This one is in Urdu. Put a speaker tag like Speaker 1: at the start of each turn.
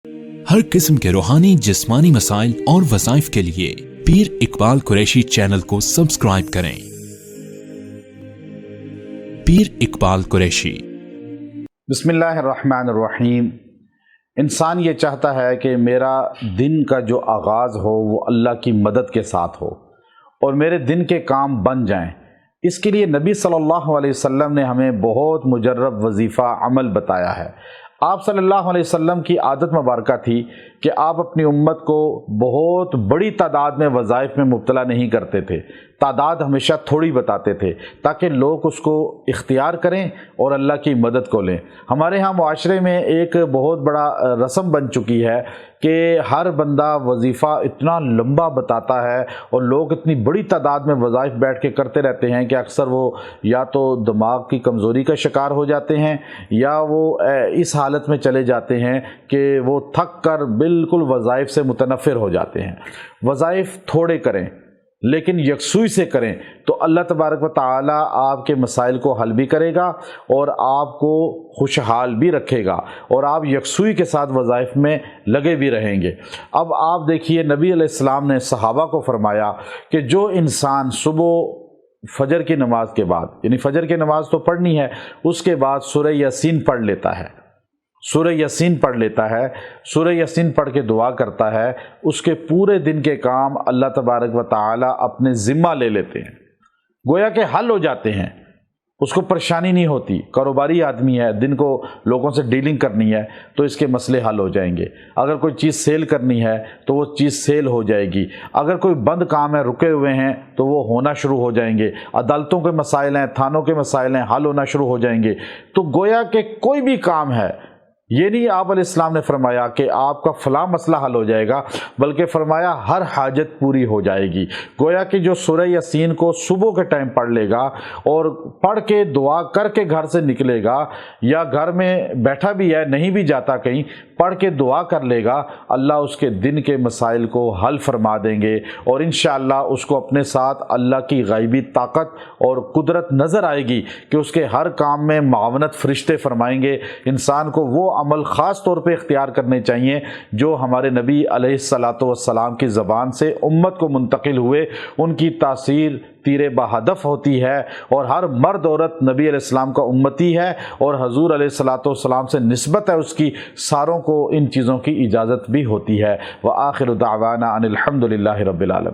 Speaker 1: ہر قسم کے روحانی جسمانی مسائل اور وظائف کے لیے پیر اقبال قریشی چینل کو سبسکرائب کریں۔ پیر اقبال قریشی۔
Speaker 2: بسم اللہ الرحمن الرحیم۔ انسان یہ چاہتا ہے کہ میرا دن کا جو آغاز ہو وہ اللہ کی مدد کے ساتھ ہو اور میرے دن کے کام بن جائیں۔ اس کے لیے نبی صلی اللہ علیہ وسلم نے ہمیں بہت مجرب وظیفہ عمل بتایا ہے۔ آپ صلی اللہ علیہ وسلم کی عادت مبارکہ تھی کہ آپ اپنی امت کو بہت بڑی تعداد میں وظائف میں مبتلا نہیں کرتے تھے، تعداد ہمیشہ تھوڑی بتاتے تھے تاکہ لوگ اس کو اختیار کریں اور اللہ کی مدد کو لیں۔ ہمارے ہاں معاشرے میں ایک بہت بڑا رسم بن چکی ہے کہ ہر بندہ وظیفہ اتنا لمبا بتاتا ہے اور لوگ اتنی بڑی تعداد میں وظائف بیٹھ کے کرتے رہتے ہیں کہ اکثر وہ یا تو دماغ کی کمزوری کا شکار ہو جاتے ہیں یا وہ اس حالت میں چلے جاتے ہیں کہ وہ تھک کر بالکل وظائف سے متنفر ہو جاتے ہیں۔ وظائف تھوڑے کریں لیکن یکسوئی سے کریں تو اللہ تبارک و تعالی آپ کے مسائل کو حل بھی کرے گا اور آپ کو خوشحال بھی رکھے گا اور آپ یکسوئی کے ساتھ وظائف میں لگے بھی رہیں گے۔ اب آپ دیکھیے نبی علیہ السلام نے صحابہ کو فرمایا کہ جو انسان صبح فجر کی نماز کے بعد، یعنی فجر کی نماز تو پڑھنی ہے، اس کے بعد سورہ یاسین پڑھ لیتا ہے، سورہ یاسین پڑھ لیتا ہے، سورہ یاسین پڑھ کے دعا کرتا ہے، اس کے پورے دن کے کام اللہ تبارک و تعالی اپنے ذمہ لے لیتے ہیں، گویا کہ حل ہو جاتے ہیں۔ اس کو پریشانی نہیں ہوتی۔ کاروباری آدمی ہے، دن کو لوگوں سے ڈیلنگ کرنی ہے تو اس کے مسئلے حل ہو جائیں گے۔ اگر کوئی چیز سیل کرنی ہے تو وہ چیز سیل ہو جائے گی۔ اگر کوئی بند کام ہے، رکے ہوئے ہیں، تو وہ ہونا شروع ہو جائیں گے۔ عدالتوں کے مسائل ہیں، تھانوں کے مسائل ہیں، حل ہونا شروع ہو جائیں گے۔ تو گویا کہ کوئی بھی کام ہے، یہ نہیں آپ علیہ السلام نے فرمایا کہ آپ کا فلاں مسئلہ حل ہو جائے گا، بلکہ فرمایا ہر حاجت پوری ہو جائے گی۔ گویا کہ جو سورہ یاسین کو صبح کے ٹائم پڑھ لے گا اور پڑھ کے دعا کر کے گھر سے نکلے گا، یا گھر میں بیٹھا بھی ہے نہیں بھی جاتا کہیں، پڑھ کے دعا کر لے گا، اللہ اس کے دن کے مسائل کو حل فرما دیں گے اور انشاءاللہ اس کو اپنے ساتھ اللہ کی غیبی طاقت اور قدرت نظر آئے گی کہ اس کے ہر کام میں معاونت فرشتے فرمائیں گے۔ انسان کو وہ عمل خاص طور پہ اختیار کرنے چاہیے جو ہمارے نبی علیہ الصلاۃ والسلام کی زبان سے امت کو منتقل ہوئے، ان کی تاثیر تیر بہدف ہوتی ہے، اور ہر مرد عورت نبی علیہ السلام کا امتی ہے اور حضور علیہ الصلاۃ والسلام سے نسبت ہے اس کی، ساروں کو ان چیزوں کی اجازت بھی ہوتی ہے۔ وآخر دعوانا ان الحمد للہ رب العالمین۔